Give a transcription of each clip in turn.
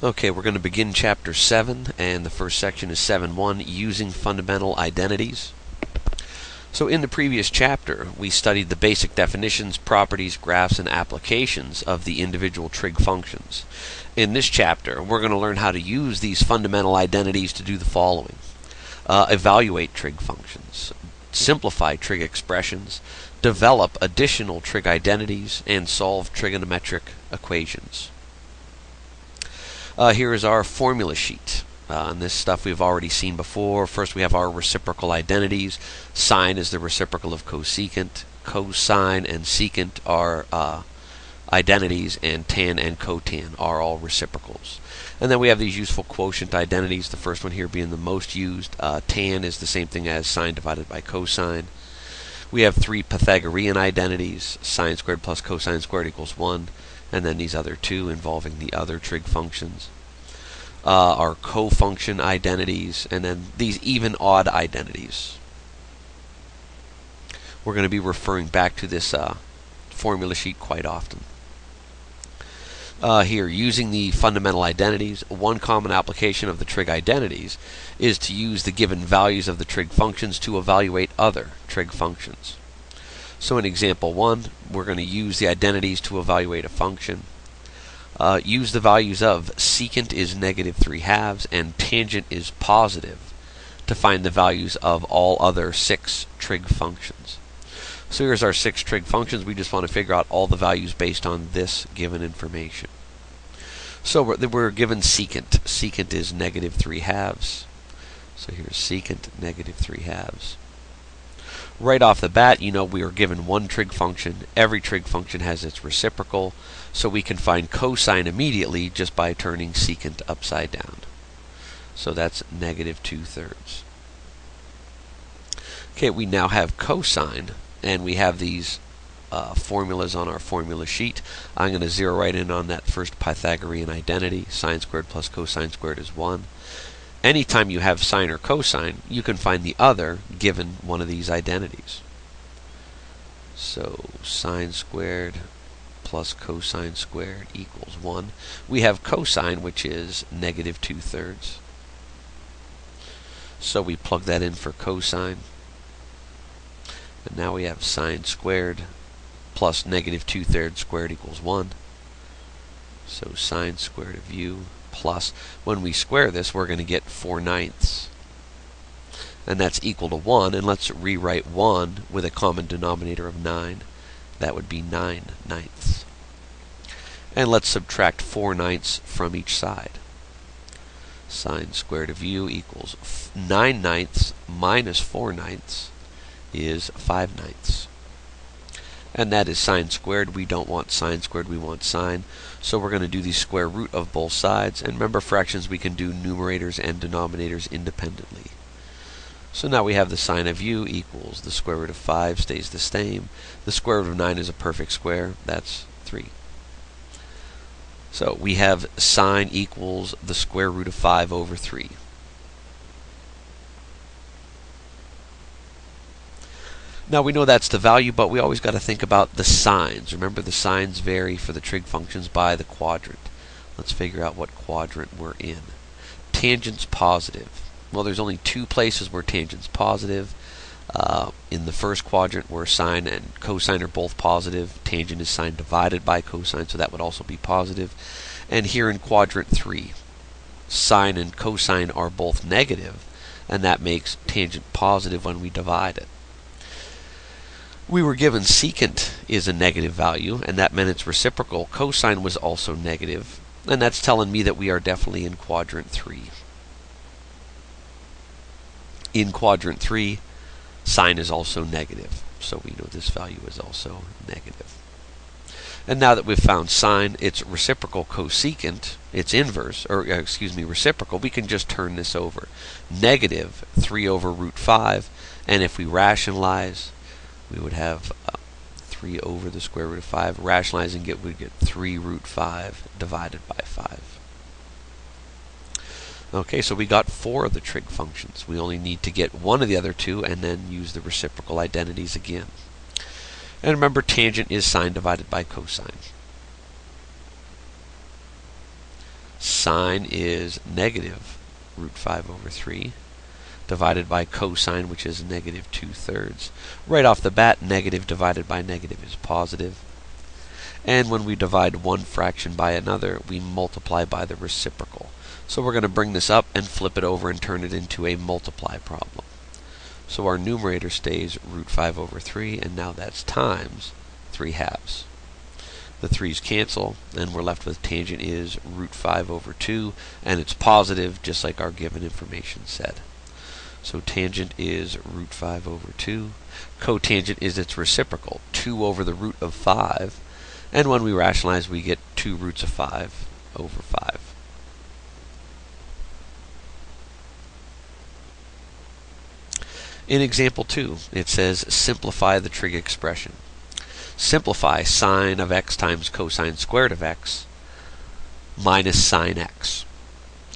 Okay, we're going to begin Chapter 7, and the first section is 7.1, Using Fundamental Identities. So in the previous chapter, we studied the basic definitions, properties, graphs, and applications of the individual trig functions. In this chapter, we're going to learn how to use these fundamental identities to do the following. Evaluate trig functions, simplify trig expressions, develop additional trig identities, and solve trigonometric equations. Here is our formula sheet. And this stuff we've already seen before. First we have our reciprocal identities. Sine is the reciprocal of cosecant. Cosine and secant are identities, and tan and cotan are all reciprocals. And then we have these useful quotient identities, the first one here being the most used. Tan is the same thing as sine divided by cosine. We have three Pythagorean identities, sine squared plus cosine squared equals 1, and then these other two involving the other trig functions. Our co-function identities, and then these even-odd identities. We're going to be referring back to this formula sheet quite often. Here, using the fundamental identities, one common application of the trig identities is to use the given values of the trig functions to evaluate other trig functions. So in example 1, we're going to use the identities to evaluate a function. Use the values of secant is -3/2 and tangent is positive to find the values of all other 6 trig functions. So here's our 6 trig functions. We just want to figure out all the values based on this given information. So we're given secant. Secant is -3/2. So here's secant -3/2. Right off the bat, you know we are given one trig function. Every trig function has its reciprocal, so we can find cosine immediately just by turning secant upside down. So that's -2/3. Okay, we now have cosine, and we have these formulas on our formula sheet. I'm going to zero right in on that first Pythagorean identity. Sine squared plus cosine squared is 1. Anytime you have sine or cosine, you can find the other given one of these identities. So sine squared plus cosine squared equals 1. We have cosine, which is -2/3. So we plug that in for cosine. And now we have sine squared plus -2/3 squared equals 1. So sine squared of u plus, when we square this, we're going to get 4/9. And that's equal to 1, and let's rewrite 1 with a common denominator of 9. That would be 9/9. And let's subtract 4/9 from each side. Sine squared of u equals 9/9 minus 4/9 is 5/9. And that is sine squared. We don't want sine squared, we want sine. So we're going to do the square root of both sides. And remember, fractions, we can do numerators and denominators independently. So now we have the sine of u equals the square root of 5 stays the same. The square root of 9 is a perfect square. That's 3. So we have sine equals the square root of 5 over 3. Now we know that's the value, but we always got to think about the signs. Remember, the signs vary for the trig functions by the quadrant. Let's figure out what quadrant we're in. Tangent's positive. Well, there's only 2 places where tangent's positive. In the first quadrant, where sine and cosine are both positive, tangent is sine divided by cosine, so that would also be positive. And here in quadrant 3, sine and cosine are both negative, and that makes tangent positive when we divide it. We were given secant is a negative value, and that meant its reciprocal. Cosine was also negative, and that's telling me that we are definitely in quadrant 3. In quadrant 3, sine is also negative, so we know this value is also negative. And now that we've found sine, its reciprocal cosecant, its inverse, or excuse me, reciprocal, we can just turn this over. -3 over root 5, and if we rationalize, we would have 3 over the square root of 5. Rationalizing it, we'd get 3 root 5 divided by 5. Okay, so we got 4 of the trig functions. We only need to get one of the other 2 and then use the reciprocal identities again. And remember, tangent is sine divided by cosine. sine is negative root 5 over 3 divided by cosine, which is negative 2/3. Right off the bat, negative divided by negative is positive. And when we divide one fraction by another, we multiply by the reciprocal. So we're going to bring this up and flip it over and turn it into a multiply problem. So our numerator stays root 5 over 3, and now that's times 3/2. The 3's cancel, and we're left with tangent is root 5 over 2, and it's positive, just like our given information said. So tangent is root 5 over 2. Cotangent is its reciprocal, 2 over the root of 5. And when we rationalize, we get 2 roots of 5 over 5. In example 2, it says simplify the trig expression. Simplify sine of x times cosine squared of x minus sine x.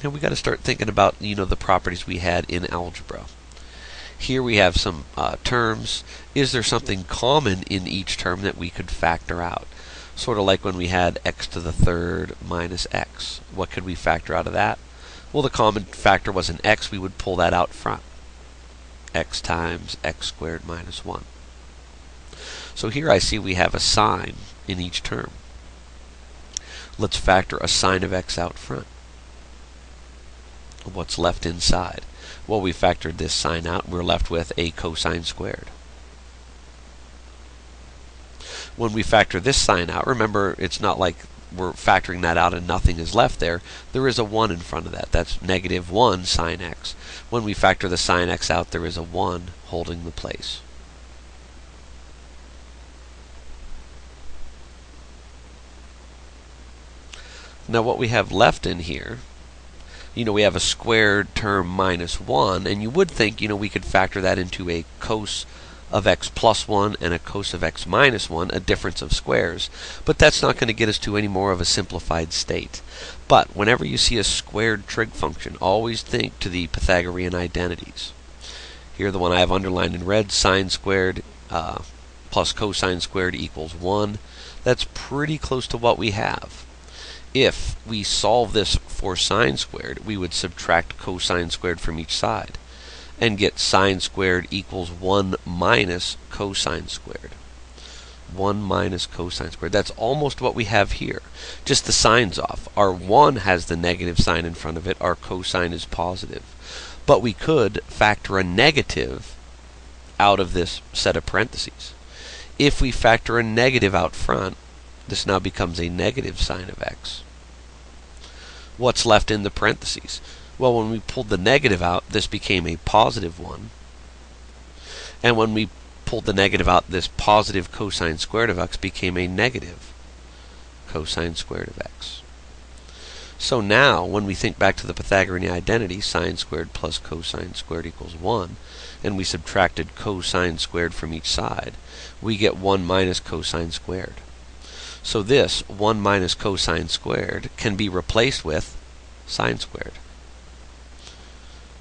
And we got to start thinking about, the properties we had in algebra. Here we have some terms. Is there something common in each term that we could factor out? Sort of like when we had x to the third minus x. What could we factor out of that? Well, the common factor was an x. We would pull that out front. X times x squared minus 1. So here I see we have a sine in each term. Let's factor a sine of x out front. What's left inside? Well, we factored this sine out, and we're left with a cosine squared. When we factor this sine out, remember, it's not like we're factoring that out and nothing is left there. There is a 1 in front of that. That's negative 1 sine x. When we factor the sine x out, there is a 1 holding the place. Now what we have left in here, we have a squared term minus 1, and you would think, we could factor that into a cos of x plus 1 and a cos of x minus 1, a difference of squares. But that's not going to get us to any more of a simplified state. But whenever you see a squared trig function, always think to the Pythagorean identities. Here, the one I have underlined in red, sine squared plus cosine squared equals 1. That's pretty close to what we have. If we solve this for sine squared, we would subtract cosine squared from each side and get sine squared equals 1 minus cosine squared. 1 minus cosine squared. That's almost what we have here. Just the sign's off. Our 1 has the negative sign in front of it. Our cosine is positive. But we could factor a negative out of this set of parentheses. If we factor a negative out front, this now becomes a negative sine of x. What's left in the parentheses? Well, when we pulled the negative out, this became a positive 1. And when we pulled the negative out, this positive cosine squared of x became a negative cosine squared of x. So now, when we think back to the Pythagorean identity, sine squared plus cosine squared equals 1, and we subtracted cosine squared from each side, we get 1 minus cosine squared. So this 1 minus cosine squared can be replaced with sine squared.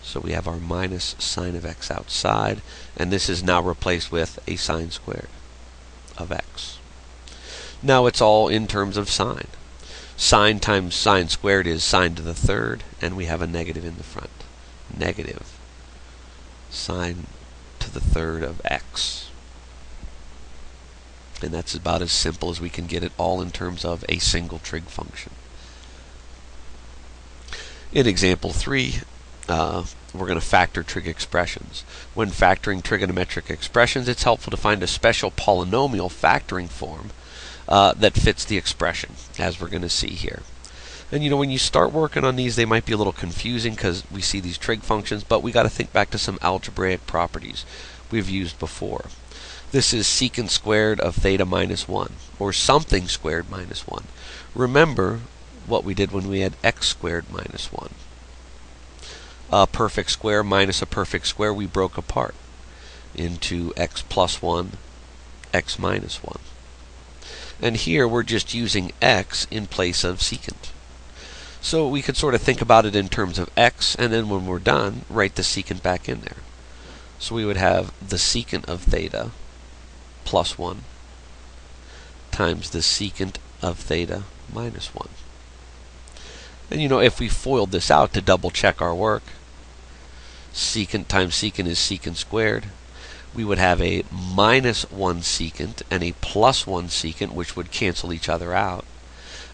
So we have our minus sine of x outside, and this is now replaced with a sine squared of x. Now it's all in terms of sine. Sine times sine squared is sine to the third, and we have a negative in the front. Negative sine to the third of x. And that's about as simple as we can get it, all in terms of a single trig function. In example 3, we're going to factor trig expressions. When factoring trigonometric expressions, it's helpful to find a special polynomial factoring form that fits the expression, as we're going to see here. And when you start working on these, they might be a little confusing because we see these trig functions, but we got to think back to some algebraic properties we've used before. This is secant squared of theta minus 1, or something squared minus 1. Remember what we did when we had x squared minus 1. A perfect square minus a perfect square we broke apart into x plus 1, x minus 1. And here we're just using x in place of secant. So we could sort of think about it in terms of x, and then when we're done, write the secant back in there. So we would have the secant of theta plus 1 times the secant of theta minus 1. And if we FOILed this out to double check our work, secant times secant is secant squared. We would have a minus 1 secant and a plus 1 secant, which would cancel each other out.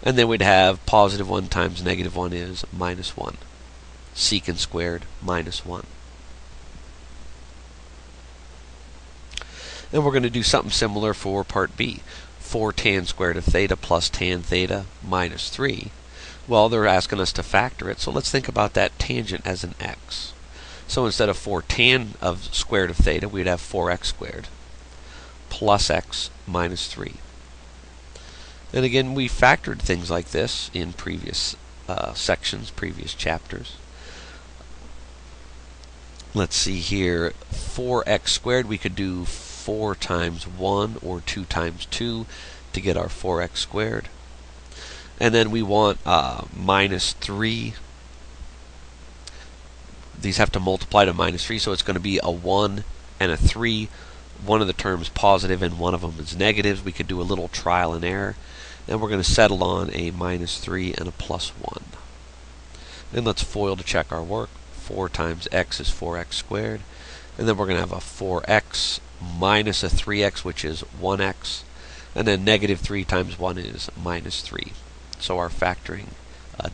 And then we'd have positive 1 times negative 1 is minus 1. Secant squared minus 1. And we're going to do something similar for part B. 4 tan squared of theta plus tan theta minus 3. Well, they're asking us to factor it, so let's think about that tangent as an x. So instead of 4 tan of squared of theta, we'd have 4x squared plus x minus 3. And again, we factored things like this in previous sections, previous chapters. Let's see here, 4x squared, we could do 4 times 1 or 2 times 2 to get our 4x squared. And then we want minus 3. These have to multiply to minus 3, so it's going to be a 1 and a 3. One of the terms positive and one of them is negatives. We could do a little trial and error. And we're going to settle on a minus 3 and a plus 1. And let's FOIL to check our work. 4 times x is 4x squared. And then we're going to have a 4x minus a 3x, which is 1x. And then negative 3 times 1 is minus 3. So our factoring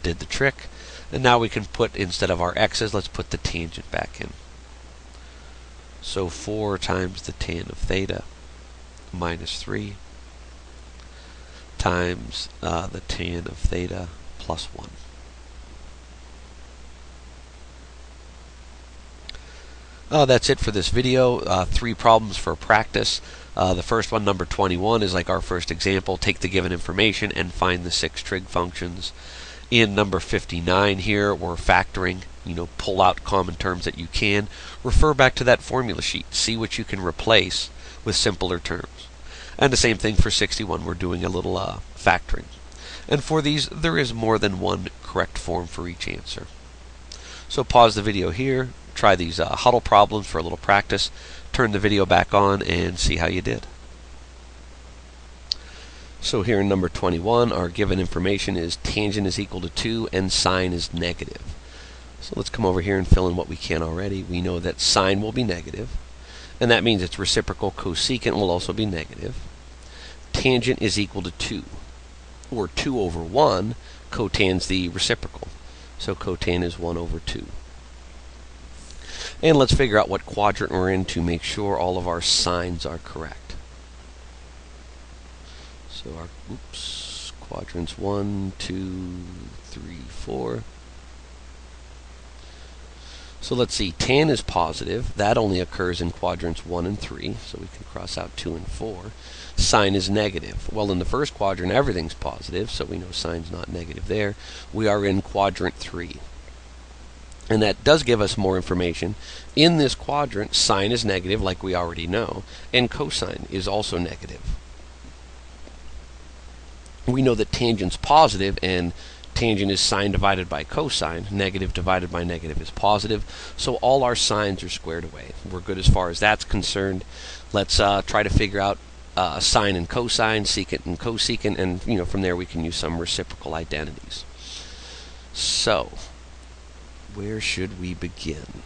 did the trick. And now we can put, instead of our x's, let's put the tangent back in. So 4 times the tan of theta minus 3 times the tan of theta plus 1. That's it for this video. 3 problems for practice. The first one, number 21, is like our first example. Take the given information and find the 6 trig functions. In number 59 here, we're factoring. Pull out common terms that you can. Refer back to that formula sheet. See what you can replace with simpler terms. And the same thing for 61. We're doing a little factoring. And for these, there is more than one correct form for each answer. So pause the video here. Try these huddle problems for a little practice. Turn the video back on and see how you did. So here in number 21, our given information is tangent is equal to 2 and sine is negative. So let's come over here and fill in what we can already. We know that sine will be negative, and that means its reciprocal cosecant will also be negative. Tangent is equal to 2, or 2 over 1. Cotan's the reciprocal, so cotan is 1 over 2. And let's figure out what quadrant we're in to make sure all of our signs are correct. So our quadrants 1, 2, 3, 4. So let's see, tan is positive. That only occurs in quadrants 1 and 3, so we can cross out 2 and 4. Sine is negative. Well, in the first quadrant, everything's positive, so we know sine's not negative there. We are in quadrant 3. And that does give us more information. In this quadrant, sine is negative, like we already know, and cosine is also negative. We know that tangent's positive, and tangent is sine divided by cosine. Negative divided by negative is positive. So all our signs are squared away. We're good as far as that's concerned. Let's try to figure out sine and cosine, secant and cosecant, and from there we can use some reciprocal identities. So, where should we begin?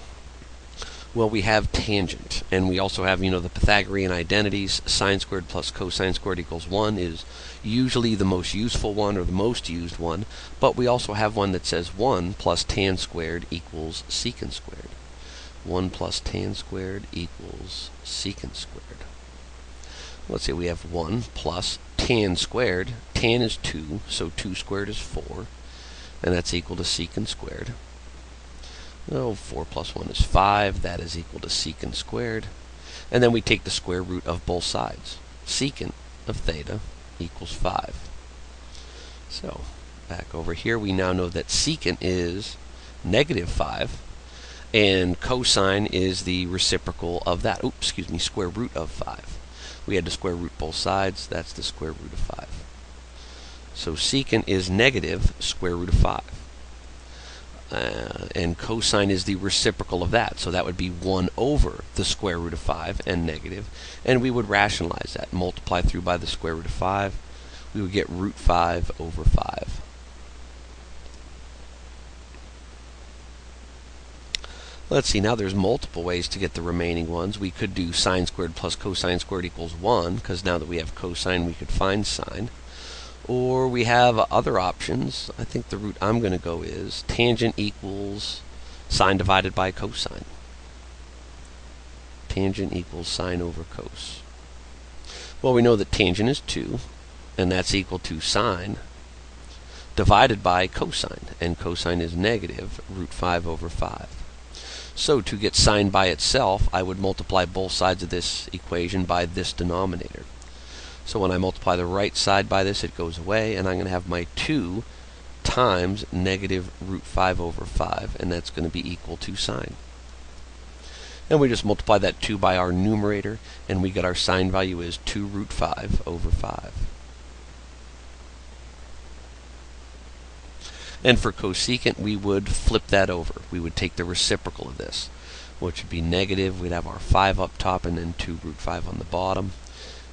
Well, we have tangent, and we also have, the Pythagorean identities. Sine squared plus cosine squared equals 1 is usually the most useful one, or the most used one, but we also have one that says 1 plus tan squared equals secant squared. 1 plus tan squared equals secant squared. Let's say we have 1 plus tan squared. Tan is 2, so 2 squared is 4, and that's equal to secant squared. 4 plus 1 is 5. That is equal to secant squared. And then we take the square root of both sides. Secant of theta equals 5. So, back over here, we now know that secant is negative 5, and cosine is the reciprocal of that. Square root of 5. We had to square root both sides. That's the square root of 5. So secant is negative square root of 5. And cosine is the reciprocal of that, so that would be 1 over the square root of 5 and negative, and we would rationalize that. Multiply through by the square root of 5, we would get root 5 over 5. Let's see, now there's multiple ways to get the remaining ones. We could do sine squared plus cosine squared equals 1, because now that we have cosine, we could find sine. Or we have other options. I think the route I'm going to go is tangent equals sine divided by cosine. Tangent equals sine over cos. Well, we know that tangent is 2, and that's equal to sine divided by cosine, and cosine is negative root 5 over 5. So to get sine by itself, I would multiply both sides of this equation by this denominator. So when I multiply the right side by this, it goes away, and I'm going to have my 2 times negative root 5 over 5, and that's going to be equal to sine. And we just multiply that 2 by our numerator, and we get our sine value is 2 root 5 over 5. And for cosecant, we would flip that over. We would take the reciprocal of this, which would be negative. We'd have our 5 up top and then 2 root 5 on the bottom.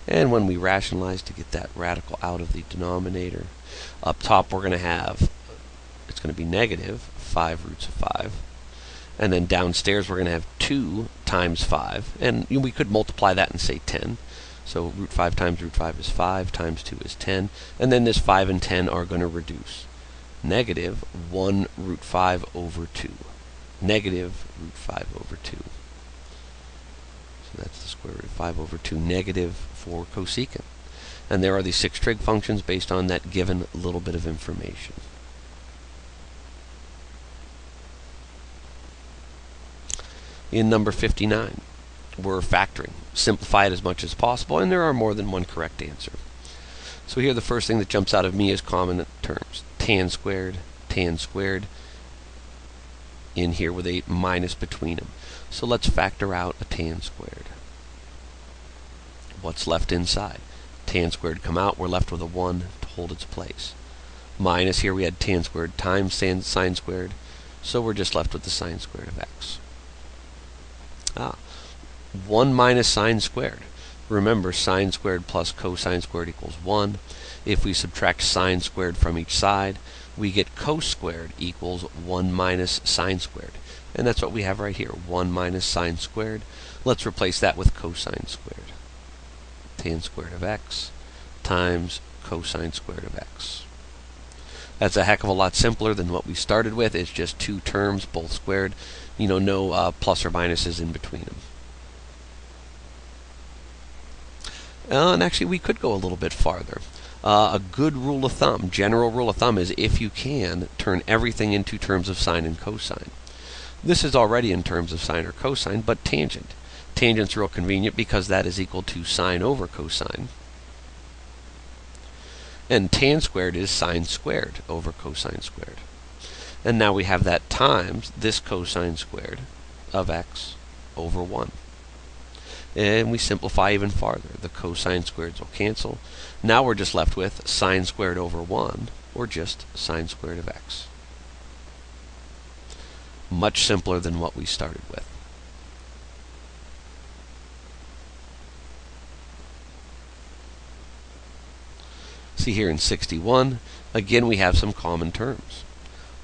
And when we rationalize to get that radical out of the denominator, up top we're going to have, it's going to be negative 5 roots of 5. And then downstairs we're going to have 2 times 5. And we could multiply that and say 10. So root 5 times root 5 is 5, times 2 is 10. And then this 5 and 10 are going to reduce. Negative 1 root 5 over 2. Negative root 5 over 2. So that's the square root of 5 over 2 negative for cosecant. And there are these 6 trig functions based on that given little bit of information. In number 59, we're factoring. Simplify it as much as possible, and there are more than one correct answer. So here the first thing that jumps out of me is common terms. Tan squared, in here with a minus between them. So let's factor out a tan squared. What's left inside? Tan squared come out, we're left with a 1 to hold its place. Minus, here we had tan squared times sine squared, so we're just left with the sine squared of x. 1 minus sine squared. Remember, sine squared plus cosine squared equals 1. If we subtract sine squared from each side, we get cos squared equals 1 minus sine squared. And that's what we have right here, 1 minus sine squared. Let's replace that with cosine squared. Tan squared of x times cosine squared of x. That's a heck of a lot simpler than what we started with. It's just 2 terms, both squared. You know, no plus or minuses in between them. And actually, we could go a little bit farther. A good rule of thumb, general rule of thumb, is if you can, turn everything into terms of sine and cosine. This is already in terms of sine or cosine, but tangent. Tangent's real convenient because that is equal to sine over cosine. And tan squared is sine squared over cosine squared. And now we have that times this cosine squared of x over 1. And we simplify even farther. The cosine squareds will cancel. Now we're just left with sine squared over 1, or just sine squared of x. Much simpler than what we started with. See here in 61, again we have some common terms.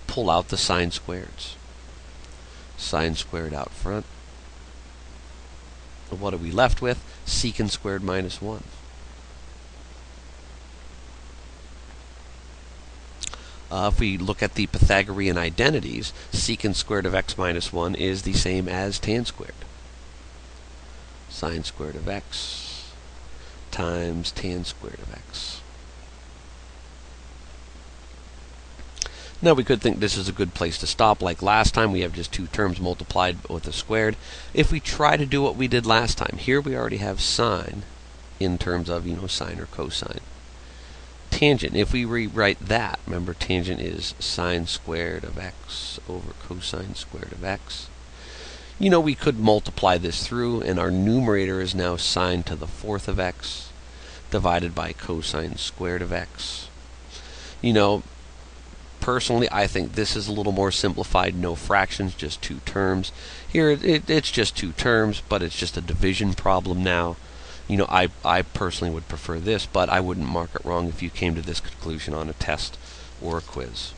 Pull out the sine squareds. Sine squared out front. What are we left with? Secant squared minus 1. If we look at the Pythagorean identities, secant squared of x minus 1 is the same as tan squared. Sine squared of x times tan squared of x. Now we could think this is a good place to stop. Like last time, we have just 2 terms multiplied with a squared. If we try to do what we did last time, here we already have sine in terms of, sine or cosine. Tangent, if we rewrite that, remember tangent is sine squared of x over cosine squared of x. We could multiply this through, and our numerator is now sine to the 4th of x divided by cosine squared of x. Personally, I think this is a little more simplified, no fractions, just 2 terms. Here, it's just 2 terms, but it's just a division problem now. I personally would prefer this, but I wouldn't mark it wrong if you came to this conclusion on a test or a quiz.